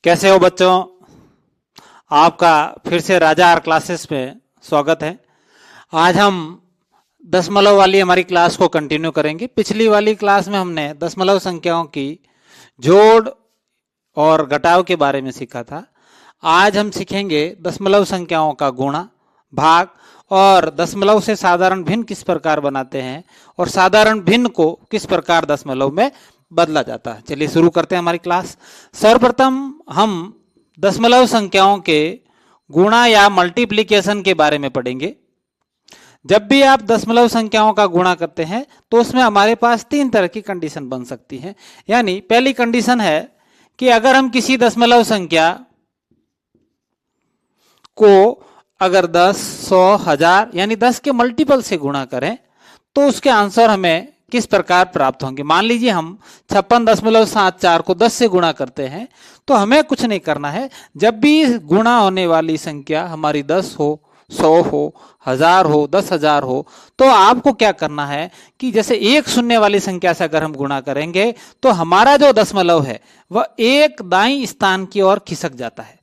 कैसे हो बच्चों? आपका फिर से राजा आर क्लासेस में स्वागत है। आज हम दशमलव वाली हमारी क्लास को कंटिन्यू करेंगे। पिछली वाली क्लास में हमने दशमलव संख्याओं की जोड़ और घटाव के बारे में सीखा था। आज हम सीखेंगे दशमलव संख्याओं का गुणा, भाग और दशमलव से साधारण भिन्न किस प्रकार बनाते हैं और साधारण भिन्न को किस प्रकार दशमलव में बदला जाता है। चलिए शुरू करते हैं हमारी क्लास। सर्वप्रथम हम दशमलव संख्याओं के गुणा या मल्टीप्लिकेशन के बारे में पढ़ेंगे। जब भी आप दशमलव संख्याओं का गुणा करते हैं तो उसमें हमारे पास तीन तरह की कंडीशन बन सकती है। यानी पहली कंडीशन है कि अगर हम किसी दशमलव संख्या को अगर 10, 100, 1000 यानी 10 के मल्टीपल से गुणा करें तो उसके आंसर हमें किस प्रकार प्राप्त होंगे। मान लीजिए हम 56.74 को 10 से गुणा करते हैं तो हमें कुछ नहीं करना है। जब भी गुणा होने वाली संख्या हमारी 10 हो, 100 हो, 1000 हो, 10,000 हो, तो आपको क्या करना है कि जैसे एक शून्य वाली संख्या से अगर हम गुणा करेंगे तो हमारा जो दशमलव है वह एक दाईं स्थान की ओर खिसक जाता है।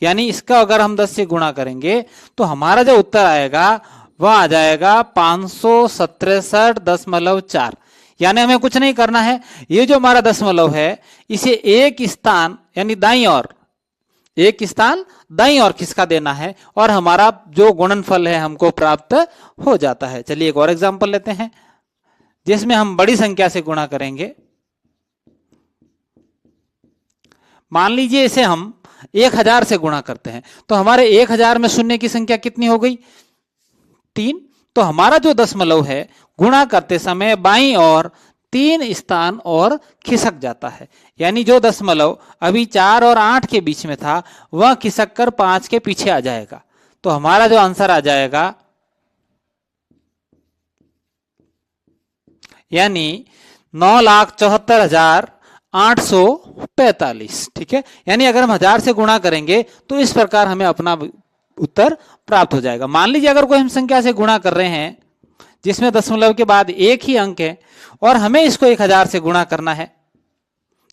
यानी इसका अगर हम 10 से गुणा करेंगे तो हमारा जो उत्तर आएगा वह आ जाएगा 567.4। यानी हमें कुछ नहीं करना है। ये जो हमारा दशमलव है इसे एक स्थान यानी दाईं ओर, एक स्थान दाईं ओर खिसका देना है और हमारा जो गुणनफल है हमको प्राप्त हो जाता है। चलिए एक और एग्जांपल लेते हैं जिसमें हम बड़ी संख्या से गुणा करेंगे। मान लीजिए इसे हम 1000 से गुणा करते हैं तो हमारे 1000 में शून्य की संख्या कितनी हो गई? 3। तो हमारा जो दशमलव है गुणा करते समय बाईं ओर 3 स्थान और खिसक जाता है। यानी जो दशमलव अभी 4 और 8 के बीच में था वह खिसक कर 5 के पीछे आ जाएगा। तो हमारा जो आंसर आ जाएगा यानी 9,74,845। ठीक है, यानी अगर हम 1000 से गुणा करेंगे तो इस प्रकार हमें अपना उत्तर प्राप्त हो जाएगा। मान लीजिए अगर कोई हम संख्या से गुणा कर रहे हैं जिसमें दशमलव के बाद एक ही अंक है और हमें इसको 1000 से गुणा करना है,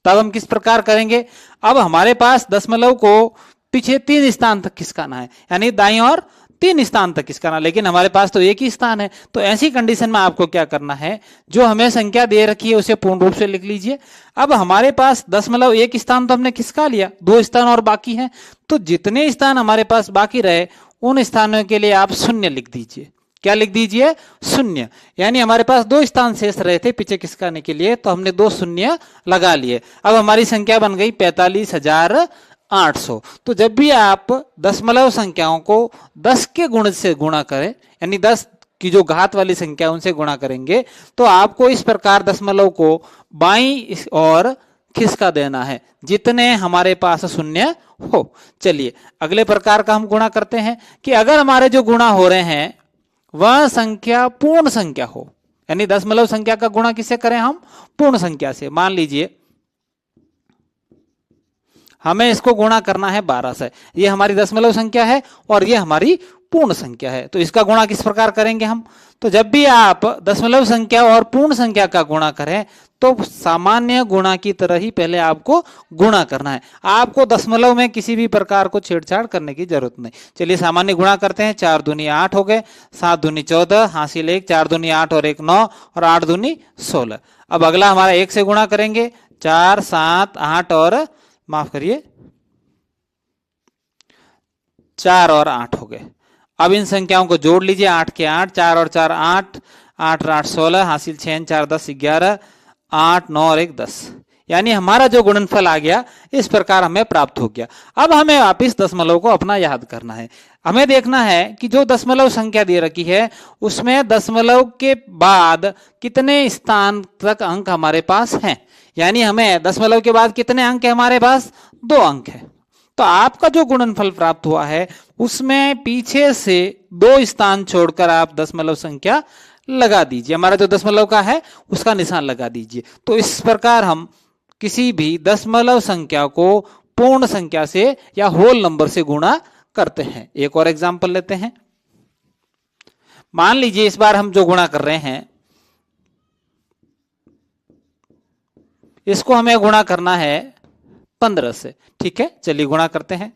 तब हम किस प्रकार करेंगे? अब हमारे पास दशमलव को पीछे 3 स्थान तक खिसकाना है, यानी दाईं ओर 3 स्थान तक खिसकाना, लेकिन हमारे पास तो एक ही स्थान है। तो ऐसी कंडीशन में आपको क्या करना है, जो हमें संख्या दे रखी है उसे पूर्ण रूप से लिख लीजिए। अब हमारे पास दशमलव एक स्थान तो हमने खिसका लिया, 2 स्थान और बाकी हैं, तो जितने स्थान हमारे पास बाकी रहे उन स्थानों के लिए आप शून्य लिख दीजिए। क्या लिख दीजिए? शून्य। यानी हमारे पास 2 स्थान शेष रहे थे पीछे खिसकाने के लिए, तो हमने 2 शून्य लगा लिए। अब हमारी संख्या बन गई 45,800। तो जब भी आप दशमलव संख्याओं को 10 के गुण से गुणा करें, यानी 10 की जो घात वाली संख्या उनसे गुणा करेंगे, तो आपको इस प्रकार दशमलव को बाईं ओर खिसका देना है जितने हमारे पास शून्य हो। चलिए अगले प्रकार का हम गुणा करते हैं कि अगर हमारे जो गुणा हो रहे हैं वह संख्या पूर्ण संख्या हो, यानी दशमलव संख्या का गुणा किससे करें? हम पूर्ण संख्या से। मान लीजिए हमें इसको गुणा करना है 12 से। ये हमारी दशमलव संख्या है और ये हमारी पूर्ण संख्या है, तो इसका गुणा किस प्रकार करेंगे हम? तो जब भी आप दशमलव संख्या और पूर्ण संख्या का गुणा करें तो सामान्य गुणा की तरह ही पहले आपको गुणा करना है। आपको दशमलव में किसी भी प्रकार को छेड़छाड़ करने की जरूरत नहीं। चलिए सामान्य गुणा करते हैं। 4 दूनी 8 हो गए, 7 दूनी 14, हासिल 1, 4 दूनी 8 और 1 9 और 8 दूनी 16। अब अगला हमारा 1 से गुणा करेंगे। 4, 7, 8 और माफ करिए 4 और 8 हो गए। अब इन संख्याओं को जोड़ लीजिए। 8 के 8, 4 और 4 8, 8 और 8 16, हासिल 6, 4 10 11, 8 9 और 1 10। यानी हमारा जो गुणनफल आ गया इस प्रकार हमें प्राप्त हो गया। अब हमें वापिस दशमलव को अपना याद करना है। हमें देखना है कि जो दशमलव संख्या दे रखी है उसमें दशमलव के बाद कितने स्थान तक अंक हमारे पास हैं। यानी हमें दशमलव के बाद कितने अंक है हमारे पास? 2 अंक है। तो आपका जो गुणनफल प्राप्त हुआ है उसमें पीछे से 2 स्थान छोड़कर आप दशमलव संख्या लगा दीजिए। हमारा जो दशमलव का है उसका निशान लगा दीजिए। तो इस प्रकार हम किसी भी दशमलव संख्या को पूर्ण संख्या से या होल नंबर से गुणा करते हैं। एक और एग्जांपल लेते हैं। मान लीजिए इस बार हम जो गुणा कर रहे हैं इसको हमें गुणा करना है 15 से। ठीक है, चलिए गुणा करते हैं।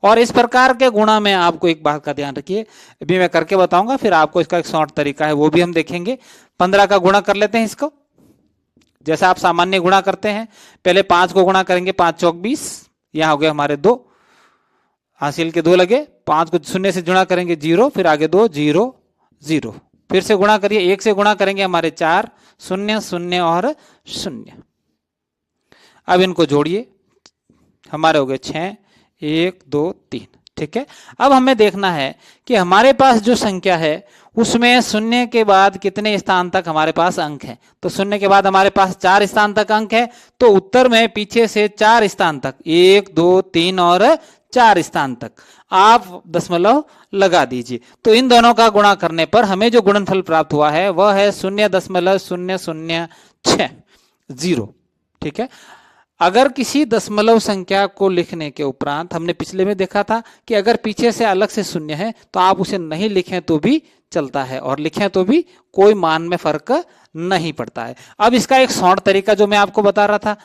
और इस प्रकार के गुणा में आपको एक बात का ध्यान रखिए, अभी मैं करके बताऊंगा, फिर आपको इसका एक शॉर्ट तरीका है वो भी हम देखेंगे। 15 का गुणा कर लेते हैं इसको, जैसा आप सामान्य गुणा करते हैं। पहले 5 को गुणा करेंगे, 5 चौक 20, यहां हो गए हमारे 2, हासिल के 2 लगे। 5 को शून्य से गुणा करेंगे 0, फिर आगे 2, 0 0, फिर से गुणा करिए, 1 से गुणा करेंगे हमारे 4, 0 0 और 0। अब इनको जोड़िए, हमारे हो गए 6, 1 2 3। ठीक है, अब हमें देखना है कि हमारे पास जो संख्या है उसमें शून्य के बाद कितने स्थान तक हमारे पास अंक है। तो शून्य के बाद हमारे पास 4 स्थान तक अंक है, तो उत्तर में पीछे से 4 स्थान तक, 1 2 3 और 4 स्थान तक आप दशमलव लगा दीजिए। तो इन दोनों का गुणा करने पर हमें जो गुणनफल प्राप्त हुआ है वह है 0.006। ठीक है, अगर किसी दशमलव संख्या को लिखने के उपरांत, हमने पिछले में देखा था कि अगर पीछे से अलग से शून्य है तो आप उसे नहीं लिखें तो भी चलता है, और लिखें तो भी कोई मान में फर्क नहीं पड़ता है। अब इसका एक शॉर्ट तरीका जो मैं आपको बता रहा था,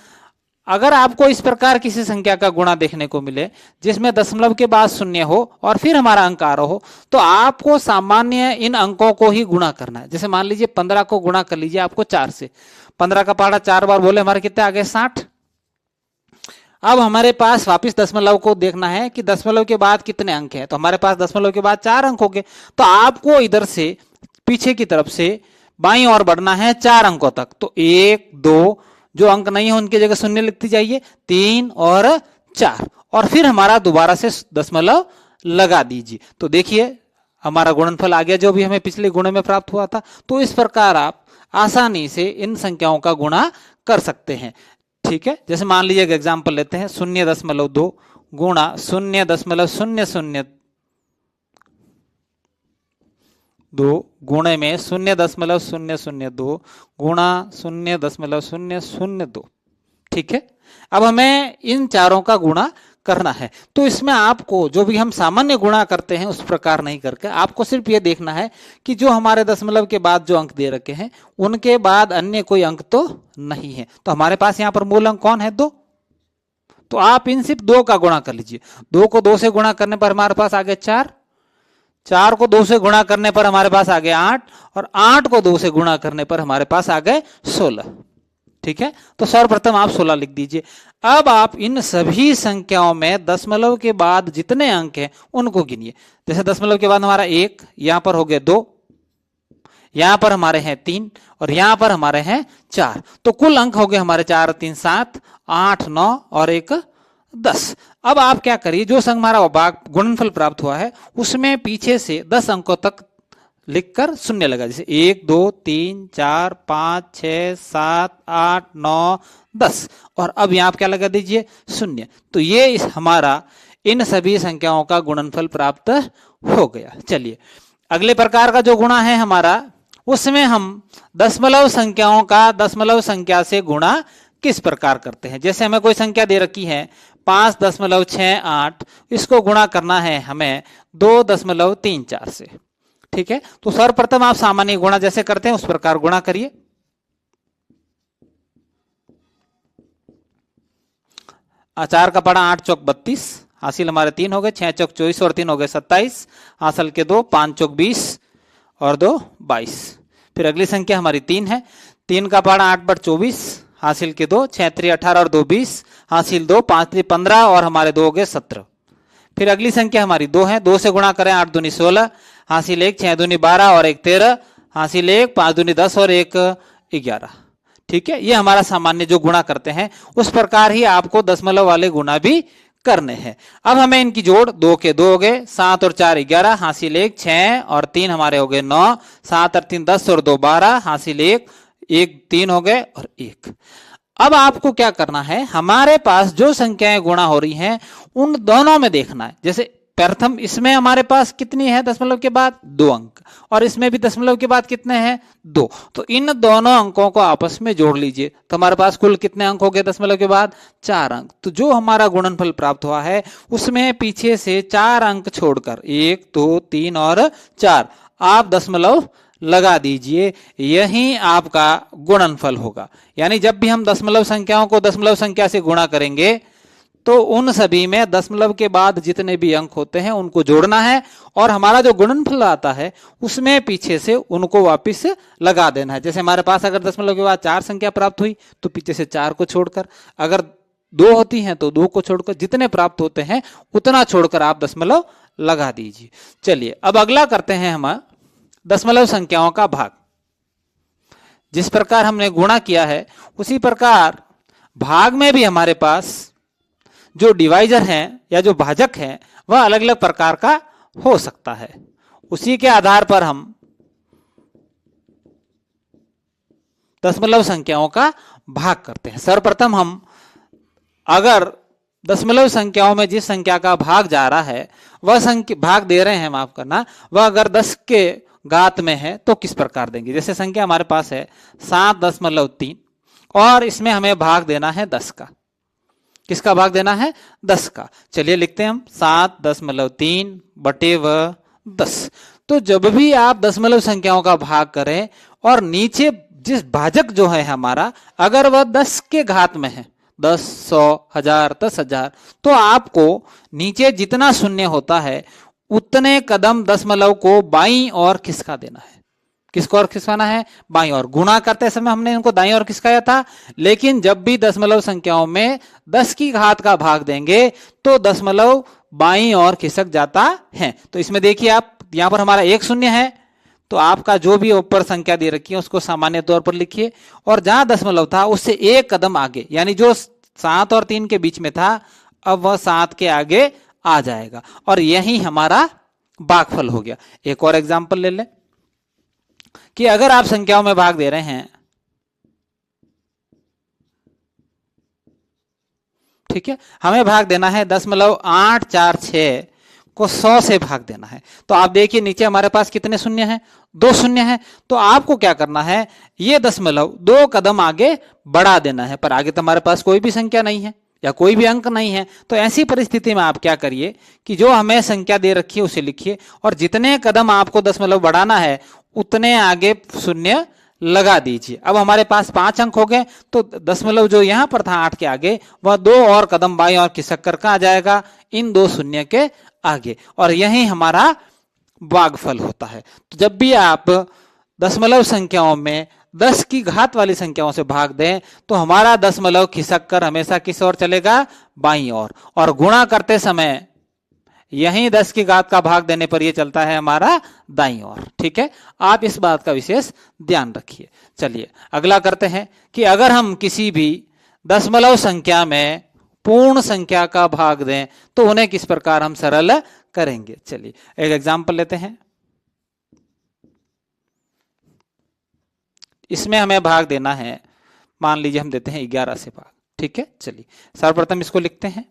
अगर आपको इस प्रकार किसी संख्या का गुणा देखने को मिले जिसमें दशमलव के बाद शून्य हो और फिर हमारा अंक आ रहा हो, तो आपको सामान्य इन अंकों को ही गुणा करना है। जैसे मान लीजिए 15 को गुणा कर लीजिए आपको 4 से, 15 का पहाड़ा 4 बार बोले हमारे कितने आ गए 60। अब हमारे पास वापिस दशमलव को देखना है कि दशमलव के बाद कितने अंक हैं, तो हमारे पास दशमलव के बाद 4 अंक हो गए। तो आपको इधर से पीछे की तरफ से बाईं ओर बढ़ना है 4 अंकों तक। तो 1 2 जो अंक नहीं है उनकी जगह शून्य लिखती जाइए, 3 और 4, और फिर हमारा दोबारा से दशमलव लगा दीजिए। तो देखिए हमारा गुणनफल आ गया जो भी हमें पिछले गुणे में प्राप्त हुआ था। तो इस प्रकार आप आसानी से इन संख्याओं का गुणा कर सकते हैं। ठीक है, जैसे मान लीजिए एक एग्जाम्पल लेते हैं, 0.2 गुणा 0.002 गुणे में 0.002 गुणा 0.002। ठीक है, अब हमें इन चारों का गुणा करना है। तो इसमें आपको जो भी हम सामान्य गुणा करते हैं उस प्रकार नहीं करके आपको सिर्फ ये देखना है कि जो हमारे दशमलव के बाद जो अंक दे रखे हैं उनके बाद अन्य कोई अंक तो नहीं है। तो हमारे पास यहाँ पर मूल अंक कौन है 2, तो आप इन सिर्फ 2 का गुणा कर लीजिए। 2 को 2 से गुणा करने पर हमारे पास आ गए 4, 4 को 2 से गुणा करने पर हमारे पास आ गए 8, और 8 को 2 से गुणा करने पर हमारे पास आ गए 16। ठीक है, तो सर्वप्रथम आप 16 लिख दीजिए। अब आप इन सभी संख्याओं में दशमलव के बाद जितने अंक हैं उनको गिनिए। जैसे दशमलव के बाद हमारा 1, यहां पर हो गए 2, यहां पर हमारे हैं 3, और यहां पर हमारे हैं 4। तो कुल अंक हो गए हमारे 4 3 7 8 9 और 1 10। अब आप क्या करिए, जो संख्या हमारा गुणनफल प्राप्त हुआ है उसमें पीछे से 10 अंकों तक लिखकर शून्य लगा, जैसे 1 2 3 4 5 6 7 8 9 10, और अब यहां आप क्या लगा दीजिए शून्य। तो ये हमारा इन सभी संख्याओं का गुणनफल प्राप्त हो गया। चलिए अगले प्रकार का जो गुणा है हमारा, उसमें हम दशमलव संख्याओं का दशमलव संख्या से गुणा किस प्रकार करते हैं। जैसे हमें कोई संख्या दे रखी है 5.68, इसको गुणा करना है हमें 2.34 से। ठीक है, तो सर्वप्रथम आप सामान्य गुणा जैसे करते हैं उस प्रकार गुणा करिए। चार का पड़ा 8 चौक 32, हासिल हमारे 3 हो गए, 6 चौक 24 और 3 हो गए 27, हासिल के 2, 5 चौक 20 और 2 22। फिर अगली संख्या हमारी 3 है, 3 का पड़ा 8 बट 24, हासिल के 2, 6 3 18 और 2 20, हासिल 2, 5 3 15 और हमारे 2 हो गए 17। फिर अगली संख्या हमारी 2 है, 2 से गुणा करें 8 दूनी 16, हासिल 1, 6 दूनी 12 और 1 13, हासिल 1, 5 दूनी 10 और 1 11। ठीक है, ये हमारा सामान्य जो गुणा करते हैं उस प्रकार ही आपको दशमलव वाले गुणा भी करने हैं। अब हमें इनकी जोड़ 2 के 2 हो गए, 7 और 4 11, हासिल 1, 6 और 3 हमारे हो गए 9, 7 और 3 10 और 2 12, हासिल 1 3 हो गए और 1। अब आपको क्या करना है, हमारे पास जो संख्याएं गुणा हो रही हैं उन दोनों में देखना है। जैसे प्रथम इसमें हमारे पास कितनी है दशमलव के बाद 2 अंक, और इसमें भी दशमलव के बाद कितने हैं 2, तो इन दोनों अंकों को आपस में जोड़ लीजिए। तो हमारे पास कुल कितने अंक हो गए दशमलव के बाद 4 अंक। तो जो हमारा गुणनफल प्राप्त हुआ है उसमें पीछे से 4 अंक छोड़कर 1 2 3 और 4 आप दशमलव लगा दीजिए, यही आपका गुणनफल होगा। यानी जब भी हम दशमलव संख्याओं को दशमलव संख्या से गुणा करेंगे तो उन सभी में दशमलव के बाद जितने भी अंक होते हैं उनको जोड़ना है, और हमारा जो गुणनफल आता है उसमें पीछे से उनको वापस लगा देना है। जैसे हमारे पास अगर दशमलव के बाद 4 संख्या प्राप्त हुई तो पीछे से 4 को छोड़कर, अगर 2 होती हैं तो 2 को छोड़कर, जितने प्राप्त होते हैं उतना छोड़कर आप दशमलव लगा दीजिए। चलिए अब अगला करते हैं हम दशमलव संख्याओं का भाग। जिस प्रकार हमने गुणा किया है उसी प्रकार भाग में भी हमारे पास जो डिवाइजर है या जो भाजक है वह अलग अलग प्रकार का हो सकता है। उसी के आधार पर हम दशमलव संख्याओं का भाग करते हैं। सर्वप्रथम हम अगर दशमलव संख्याओं में जिस संख्या का भाग जा रहा है वह संख्या भाग दे रहे हैं, माफ करना, वह अगर 10 के घात में है तो किस प्रकार देंगे। जैसे संख्या हमारे पास है 7.3 और इसमें हमें भाग देना है 10 का। किसका भाग देना है? 10 का। चलिए लिखते हैं हम 7.3 बटे व 10। तो जब भी आप दशमलव संख्याओं का भाग करें और नीचे जिस भाजक जो है हमारा, अगर वह 10 के घात में है, 10, 100, 1000, 10,000, तो आपको नीचे जितना शून्य होता है उतने कदम दशमलव को बाईं ओर खिसका देना है। किसको और खिसकाना है? बाईं ओर। गुणा करते समय हमने इनको दाईं ओर खिसकाया था, लेकिन जब भी दशमलव संख्याओं में 10 की घात का भाग देंगे तो दशमलव बाईं ओर खिसक जाता है। तो इसमें देखिए आप, यहां पर हमारा 1 शून्य है, तो आपका जो भी ऊपर संख्या दे रखी है उसको सामान्य तौर पर लिखिए, और जहां दशमलव था उससे 1 कदम आगे, यानी जो 7 और 3 के बीच में था अब वह 7 के आगे आ जाएगा, और यही हमारा भागफल हो गया। एक और एग्जांपल ले लें कि अगर आप संख्याओं में भाग दे रहे हैं, ठीक है, हमें भाग देना है 0.846 को 100 से भाग देना है। तो आप देखिए नीचे हमारे पास कितने शून्य हैं? 2 शून्य हैं। तो आपको क्या करना है, ये दशमलव 2 कदम आगे बढ़ा देना है, पर आगे तो हमारे पास कोई भी संख्या नहीं है या कोई भी अंक नहीं है। तो ऐसी परिस्थिति में आप क्या करिए कि जो हमें संख्या दे रखी है उसे लिखिए, और जितने कदम आपको दशमलव बढ़ाना है उतने आगे शून्य लगा दीजिए। अब हमारे पास 5 अंक हो गए, तो दशमलव जो यहां पर था 8 के आगे, वह 2 और कदम बाईं और खिसक कर आ जाएगा इन 2 शून्य के आगे, और यही हमारा भागफल होता है। तो जब भी आप दशमलव संख्याओं में 10 की घात वाली संख्याओं से भाग दें तो हमारा दशमलव खिसक कर हमेशा किस ओर चलेगा? बाईं ओर। और गुणा करते समय यही 10 की घात का भाग देने पर यह चलता है हमारा दाईं ओर। ठीक है, आप इस बात का विशेष ध्यान रखिए। चलिए अगला करते हैं कि अगर हम किसी भी दशमलव संख्या में पूर्ण संख्या का भाग दें तो उन्हें किस प्रकार हम सरल करेंगे। चलिए एक एग्जांपल लेते हैं। इसमें हमें भाग देना है, मान लीजिए हम देते हैं 11 से भाग। ठीक है, चलिए सर्वप्रथम इसको लिखते हैं।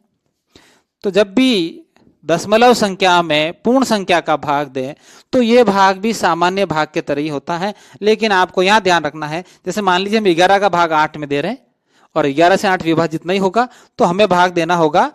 तो जब भी दशमलव संख्या में पूर्ण संख्या का भाग दें तो यह भाग भी सामान्य भाग के तरह ही होता है, लेकिन आपको यहां ध्यान रखना है, जैसे मान लीजिए हम 11 का भाग 8 में दे रहे हैं और 11 से 8 विभाजित नहीं होगा, तो हमें भाग देना होगा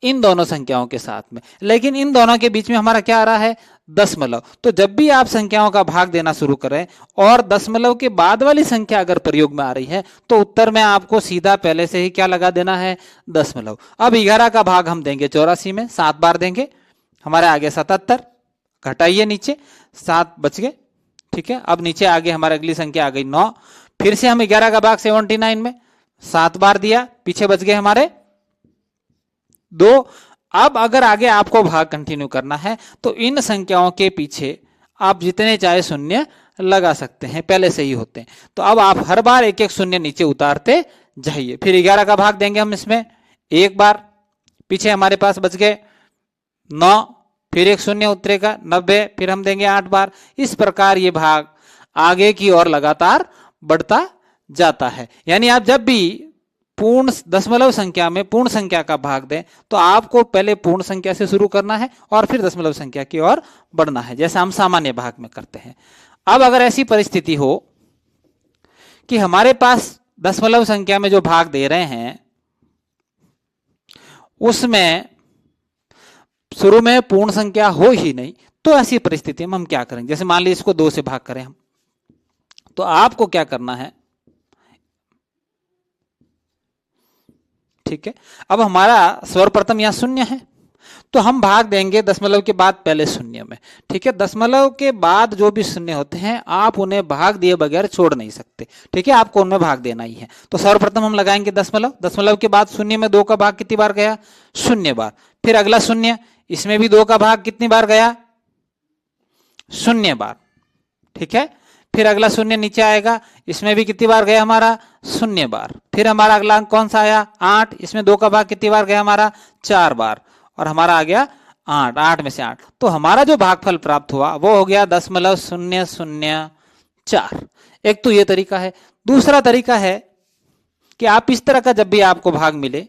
इन दोनों संख्याओं के साथ में, लेकिन इन दोनों के बीच में हमारा क्या आ रहा है? दशमलव। तो जब भी आप संख्याओं का भाग देना शुरू करें और दशमलव के बाद वाली संख्या अगर प्रयोग में आ रही है तो उत्तर में आपको सीधा पहले से ही क्या लगा देना है? दशमलव। अब 11 का भाग हम देंगे 84 में, 7 बार देंगे, हमारे आगे 77, घटाइए नीचे 7 बच गए। ठीक है, अब नीचे आगे हमारी अगली संख्या आ गई 9, फिर से हम 11 का भाग 79 में 7 बार दिया, पीछे बच गए हमारे 2। अब अगर आगे आपको भाग कंटिन्यू करना है तो इन संख्याओं के पीछे आप जितने चाहे शून्य लगा सकते हैं, पहले से ही होते हैं। तो अब आप हर बार एक एक शून्य नीचे उतारते जाइए। फिर 11 का भाग देंगे हम इसमें 1 बार, पीछे हमारे पास बच गए 9, फिर एक शून्य उतरेगा 90, फिर हम देंगे 8 बार। इस प्रकार ये भाग आगे की ओर लगातार बढ़ता जाता है। यानी आप जब भी पूर्ण दशमलव संख्या में पूर्ण संख्या का भाग दें तो आपको पहले पूर्ण संख्या से शुरू करना है और फिर दशमलव संख्या की ओर बढ़ना है, जैसा हम सामान्य भाग में करते हैं। अब अगर ऐसी परिस्थिति हो कि हमारे पास दशमलव संख्या में जो भाग दे रहे हैं उसमें शुरू में पूर्ण संख्या हो ही नहीं, तो ऐसी परिस्थिति में हम क्या करेंगे? जैसे मान लीजिए इसको 2 से भाग करें हम, तो आपको क्या करना है, ठीक है। अब हमारा सर्वप्रथम यहां शून्य है, तो हम भाग देंगे दशमलव के बाद पहले शून्य में, ठीक है। दशमलव के बाद जो भी शून्य होते हैं आप उन्हें भाग दिए बगैर छोड़ नहीं सकते, ठीक है, आपको उनमें भाग देना ही है। तो सर्वप्रथम हम लगाएंगे दशमलव, दशमलव के बाद शून्य में 2 का भाग कितनी बार गया, शून्य बार। फिर अगला शून्य, इसमें भी 2 का भाग कितनी बार गया, शून्य बार, ठीक है। फिर अगला शून्य नीचे आएगा, इसमें भी कितनी बार गया हमारा, शून्य बार। फिर हमारा अगला अंक कौन सा आया, 8, इसमें 2 का भाग कितनी बार गया हमारा, 4 बार, और हमारा आ गया 8, 8 में से 8। तो हमारा जो भागफल प्राप्त हुआ वो हो गया 0.004। एक तो ये तरीका है। दूसरा तरीका है कि आप इस तरह का जब भी आपको भाग मिले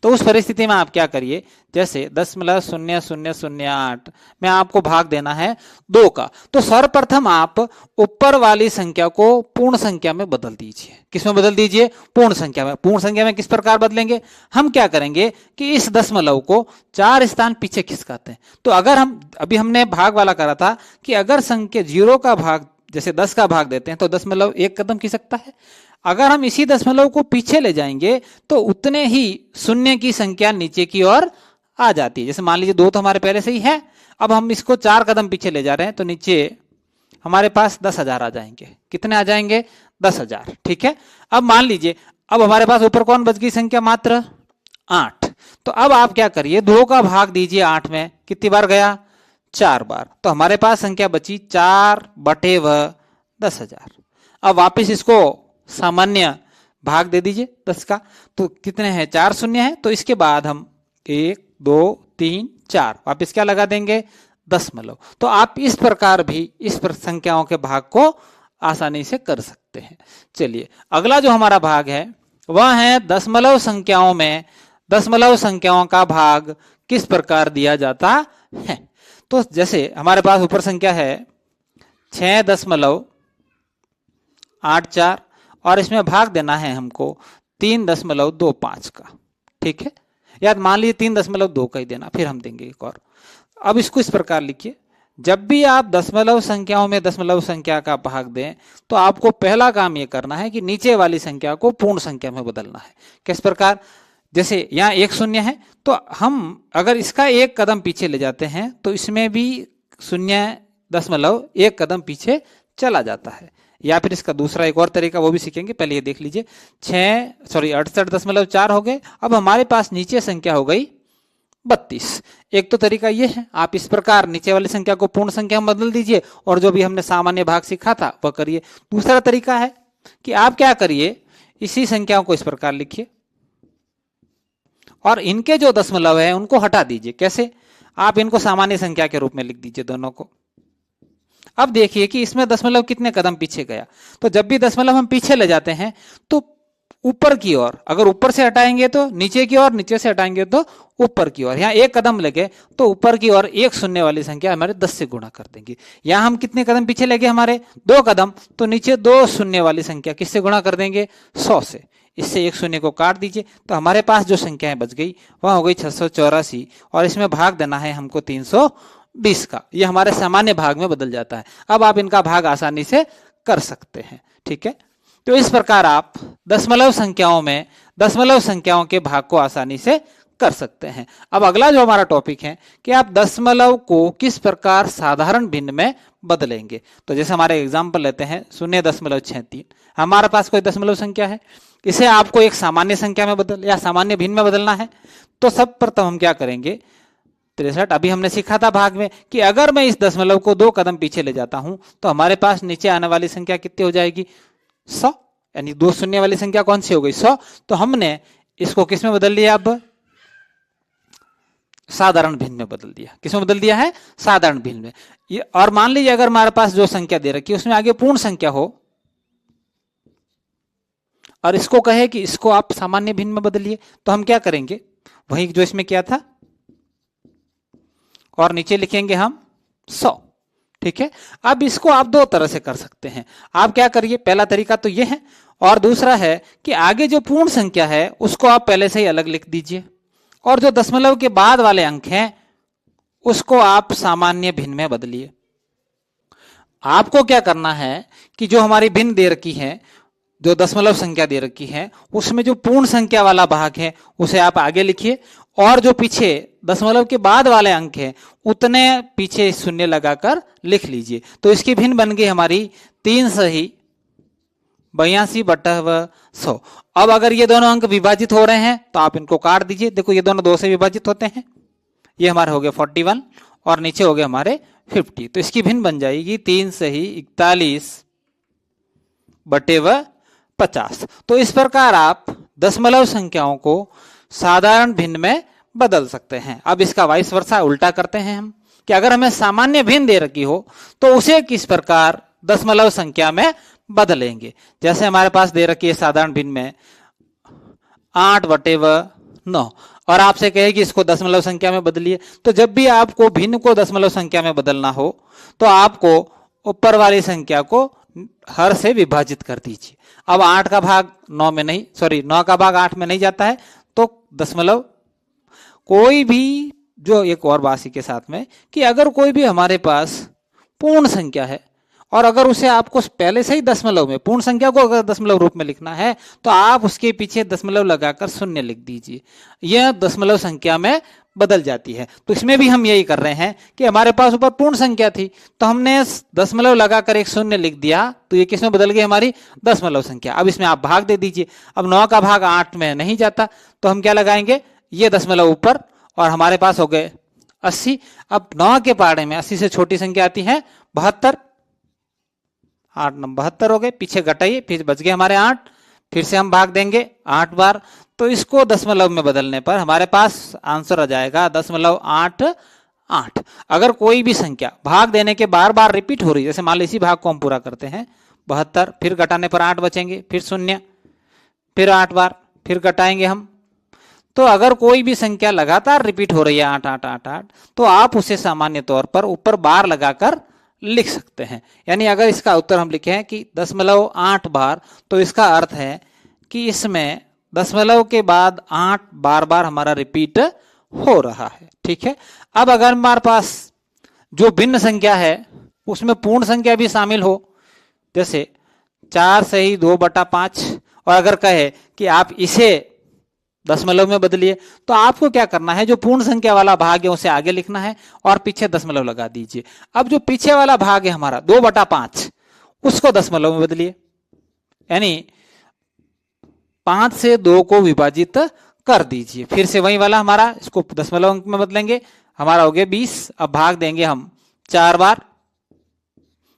तो उस परिस्थिति में आप क्या करिए, जैसे 0.0008 में आपको भाग देना है 2 का, तो सर्वप्रथम आप ऊपर वाली संख्या को पूर्ण संख्या में बदल दीजिए। किसमें बदल दीजिए, पूर्ण संख्या में। पूर्ण संख्या में किस प्रकार बदलेंगे, हम क्या करेंगे कि इस दशमलव को 4 स्थान पीछे खिसकाते हैं। तो अगर हम अभी हमने भाग वाला करा था कि अगर संख्या 0 का भाग जैसे 10 का भाग देते हैं तो दशमलव 1 कदम खिसकता है। अगर हम इसी दशमलव को पीछे ले जाएंगे तो उतने ही शून्य की संख्या नीचे की ओर आ जाती है। जैसे मान लीजिए 2 तो हमारे पहले से ही है, अब हम इसको 4 कदम पीछे ले जा रहे हैं तो नीचे हमारे पास 10,000 आ जाएंगे। कितने आ जाएंगे, 10,000, ठीक है। अब मान लीजिए अब हमारे पास ऊपर कौन बच गई संख्या, मात्र 8। तो अब आप क्या करिए, 2 का भाग दीजिए 8 में, कितनी बार गया, 4 बार। तो हमारे पास संख्या बची 4/10,000। अब वापिस इसको सामान्य भाग दे दीजिए 10 का, तो कितने हैं, 4 शून्य है। तो इसके बाद हम 1 2 3 4 वापिस क्या लगा देंगे, दशमलव। तो आप इस प्रकार भी इस संख्याओं के भाग को आसानी से कर सकते हैं। चलिए अगला जो हमारा भाग है वह है दशमलव संख्याओं में दशमलव संख्याओं का भाग किस प्रकार दिया जाता है। तो जैसे हमारे पास ऊपर संख्या है 6.84 और इसमें भाग देना है हमको 3.25 का, ठीक है। या मान लीजिए 3.2 का ही देना, फिर हम देंगे एक और। अब इसको इस प्रकार लिखिए, जब भी आप दशमलव संख्याओं में दशमलव संख्या का भाग दें तो आपको पहला काम यह करना है कि नीचे वाली संख्या को पूर्ण संख्या में बदलना है। किस प्रकार, जैसे यहाँ 1 शून्य है तो हम अगर इसका 1 कदम पीछे ले जाते हैं तो इसमें भी 0.1 कदम पीछे चला जाता है। या फिर इसका दूसरा एक और तरीका वो भी सीखेंगे, पहले ये देख लीजिए। 68.4 हो गए। अब हमारे पास नीचे संख्या हो गई 32। एक तो तरीका ये है, आप इस प्रकार नीचे वाली संख्या को पूर्ण संख्या में बदल दीजिए और जो भी हमने सामान्य भाग सीखा था वह करिए। दूसरा तरीका है कि आप क्या करिए, इसी संख्याओं को इस प्रकार लिखिए और इनके जो दशमलव है उनको हटा दीजिए। कैसे, आप इनको सामान्य संख्या के रूप में लिख दीजिए दोनों को। अब देखिए कि इसमें दशमलव कितने कदम पीछे गया। तो जब भी दशमलव हम पीछे ले जाते हैं तो ऊपर की ओर, अगर ऊपर से हटाएंगे तो नीचे की ओर, नीचे से हटाएंगे तो ऊपर की ओर। यहाँ 1 कदम लगे तो ऊपर की ओर 1 शून्य वाली संख्या हमारे 10 से गुणा कर देंगे। यहाँ हम कितने कदम पीछे लगे, हमारे 2 कदम, तो नीचे 2 शून्य वाली संख्या किससे गुणा कर देंगे, 100 से। इससे 1 शून्य को काट दीजिए तो हमारे पास जो संख्याएं बच गई वह हो गई 684 और इसमें भाग देना है हमको 320 का। ये हमारे सामान्य भाग में बदल जाता है। अब आप इनका भाग आसानी से कर सकते हैं, ठीक है। तो इस प्रकार आप दशमलव संख्याओं में दशमलव संख्याओं के भाग को आसानी से कर सकते हैं। अब अगला जो हमारा टॉपिक है कि आप दशमलव को किस प्रकार साधारण भिन्न में बदलेंगे। तो जैसे हमारे एग्जाम्पल लेते हैं 0.63, हमारे पास कोई दशमलव संख्या है, इसे आपको एक सामान्य संख्या में बदल या सामान्य भिन्न में बदलना है। तो सब प्रथम हम क्या करेंगे, 63 अभी हमने सीखा था भाग में कि अगर मैं इस दशमलव को 2 कदम पीछे ले जाता हूं तो हमारे पास नीचे आने वाली संख्या कितनी हो जाएगी, 100, यानी 2 शून्य वाली संख्या कौन सी हो गई, 100। तो हमने इसको किस में बदल लिया, अब साधारण भिन्न में बदल दिया। किसमें बदल दिया है, साधारण भिन्न में। ये और मान लीजिए अगर हमारे पास जो संख्या दे रखी है उसमें आगे पूर्ण संख्या हो और इसको कहे कि इसको आप सामान्य भिन्न में बदलिए, तो हम क्या करेंगे, वही जो इसमें किया था और नीचे लिखेंगे हम 100, ठीक है। अब इसको आप 2 तरह से कर सकते हैं। आप क्या करिए, पहला तरीका तो ये है और दूसरा है कि आगे जो पूर्ण संख्या है उसको आप पहले से ही अलग लिख दीजिए और जो दशमलव के बाद वाले अंक हैं उसको आप सामान्य भिन्न में बदलिए। आपको क्या करना है कि जो हमारी भिन्न दे रखी है, जो दशमलव संख्या दे रखी है, उसमें जो पूर्ण संख्या वाला भाग है उसे आप आगे लिखिए, और जो पीछे दशमलव के बाद वाले अंक है उतने पीछे शून्य लगाकर लिख लीजिए। तो इसकी भिन्न बन गई हमारी 3 सही 82/100। अब अगर ये दोनों अंक विभाजित हो रहे हैं तो आप इनको काट दीजिए। देखो ये दोनों 2 से विभाजित होते हैं, ये हमारे हो गए 41 और नीचे हो गए हमारे 50। तो इसकी भिन्न बन जाएगी 3 सही 41/50। तो इस प्रकार आप दशमलव संख्याओं को साधारण भिन्न में बदल सकते हैं। अब इसका वाइस वर्सा उल्टा करते हैं हम, कि अगर हमें सामान्य भिन्न दे रखी हो तो उसे किस प्रकार दशमलव संख्या में बदलेंगे। जैसे हमारे पास दे रखी है साधारण भिन्न में 8/9 और आपसे कहे कि इसको दशमलव संख्या में बदलिए। तो जब भी आपको भिन्न को दशमलव संख्या में बदलना हो तो आपको ऊपर वाली संख्या को हर से विभाजित कर दीजिए। अब 8 का भाग 9 में नहीं, 9 का भाग 8 में नहीं जाता है, तो दशमलव कोई भी, जो एक और बात के साथ में कि अगर कोई भी हमारे पास पूर्ण संख्या है और अगर उसे आपको पहले से ही दशमलव में, पूर्ण संख्या को अगर दशमलव रूप में लिखना है तो आप उसके पीछे दशमलव लगाकर 0 लिख दीजिए, यह दशमलव संख्या में बदल जाती है। तो इसमें भी हम यही कर रहे हैं कि हमारे पास ऊपर पूर्ण संख्या थी तो हमने दशमलव लगाकर एक 0 लिख दिया, तो ये किसमें बदल गई हमारी दशमलव संख्या। अब इसमें आप भाग दे दीजिए। अब 9 का भाग 8 में नहीं जाता तो हम क्या लगाएंगे, ये दशमलव ऊपर और हमारे पास हो गए 80। अब 9 के पहाड़े में 80 से छोटी संख्या आती है 72, 8 9 72 हो गए, पीछे घटाइए, फिर बच गए हमारे 8, फिर से हम भाग देंगे 8 बार। तो इसको दशमलव में बदलने पर हमारे पास आंसर आ जाएगा 0.88। अगर कोई भी संख्या भाग देने के बार बार रिपीट हो रही है, जैसे मान लो इसी भाग को हम पूरा करते हैं 72, फिर घटाने पर 8 बचेंगे, फिर 0, फिर 8 बार, फिर घटाएंगे हम। तो अगर कोई भी संख्या लगातार रिपीट हो रही है 8 8 8 8, तो आप उसे सामान्य तौर पर ऊपर बार लगाकर लिख सकते हैं। यानी अगर इसका उत्तर हम लिखे हैं कि 0.8 बार, तो इसका अर्थ है कि इसमें दशमलव के बाद 8 बार बार हमारा रिपीट हो रहा है। ठीक है। अब अगर हमारे पास जो भिन्न संख्या है उसमें पूर्ण संख्या भी शामिल हो, जैसे 4 सही 2/5, और अगर कहे कि आप इसे दशमलव में बदलिए, तो आपको क्या करना है, जो पूर्ण संख्या वाला भाग है उसे आगे लिखना है और पीछे दशमलव लगा दीजिए। अब जो पीछे वाला भाग है हमारा 2/5, उसको दशमलव में बदलिए, यानी 5 से 2 को विभाजित कर दीजिए। फिर से वही वाला हमारा, इसको दशमलव अंक में बदलेंगे, हमारा हो गया 20। अब भाग देंगे हम 4 बार,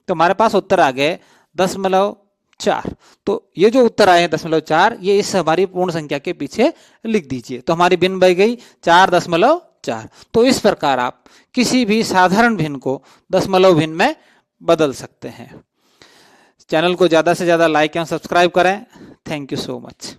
तो हमारे पास उत्तर आ गए 0.4। तो ये जो उत्तर आए हैं 0.4, ये इस हमारी पूर्ण संख्या के पीछे लिख दीजिए। तो हमारी भिन्न बन गई 4.4। तो इस प्रकार आप किसी भी साधारण भिन्न को दशमलव भिन्न में बदल सकते हैं। चैनल को ज्यादा से ज्यादा लाइक एवं सब्सक्राइब करें। Thank you so much.